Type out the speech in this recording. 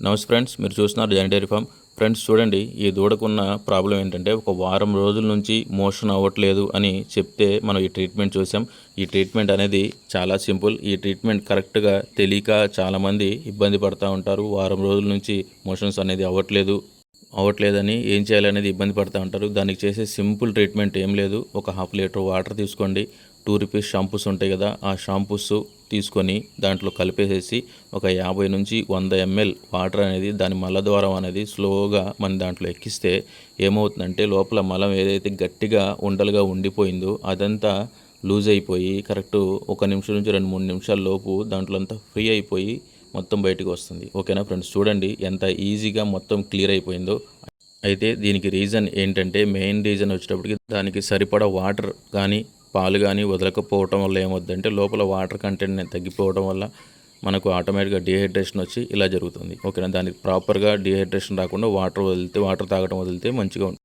నమస్తే ఫ్రెండ్స్, మీరు చూస్తున్నారు జానీ డైరీ ఫామ్. ఫ్రెండ్స్ చూడండి, ఈ దూడకున్న ప్రాబ్లం ఏంటంటే ఒక వారం రోజుల నుంచి మోషన్ అవ్వట్లేదు అని చెప్తే మనం ఈ ట్రీట్మెంట్ చూసాం. ఈ ట్రీట్మెంట్ అనేది చాలా సింపుల్. ఈ ట్రీట్మెంట్ కరెక్ట్గా తెలియక చాలామంది ఇబ్బంది పడుతూ ఉంటారు. వారం రోజుల నుంచి మోషన్స్ అనేది అవ్వట్లేదని ఏం చేయాలనేది ఇబ్బంది పడుతూ ఉంటారు. దానికి చేసే సింపుల్ ట్రీట్మెంట్ ఏం లేదు. ఒక ½ లీటర్ వాటర్ తీసుకోండి. 2 రూపీస్ షాంపూస్ ఉంటాయి కదా, ఆ షాంపూస్ తీసుకొని దాంట్లో కలిపేసేసి ఒక 50 నుంచి 100 ml వాటర్ అనేది దాని మలద్వారం అనేది స్లోగా మన దాంట్లో ఎక్కిస్తే ఏమవుతుందంటే లోపల మలం ఏదైతే గట్టిగా ఉండలుగా ఉండిపోయిందో అదంతా లూజ్ అయిపోయి కరెక్ట్ 1 నిమిషం నుంచి 2-3 నిమిషాల లోపు దాంట్లో అంతా ఫ్రీ అయిపోయి మొత్తం బయటకు వస్తుంది. ఓకేనా ఫ్రెండ్స్, చూడండి ఎంత ఈజీగా మొత్తం క్లియర్ అయిపోయిందో. అయితే దీనికి రీజన్ ఏంటంటే, మెయిన్ రీజన్ వచ్చేటప్పటికి దానికి సరిపడా వాటర్ కానీ పాలు కానీ వదలకపోవటం వల్ల ఏమవుతుందంటే లోపల వాటర్ కంటెంట్ తగ్గిపోవడం వల్ల మనకు ఆటోమేటిక్గా డిహైడ్రేషన్ వచ్చి ఇలా జరుగుతుంది. ఓకేనా, దానికి ప్రాపర్గా డిహైడ్రేషన్ రాకుండా వాటర్ తాగడం వదిలితే మంచిగా ఉంటుంది.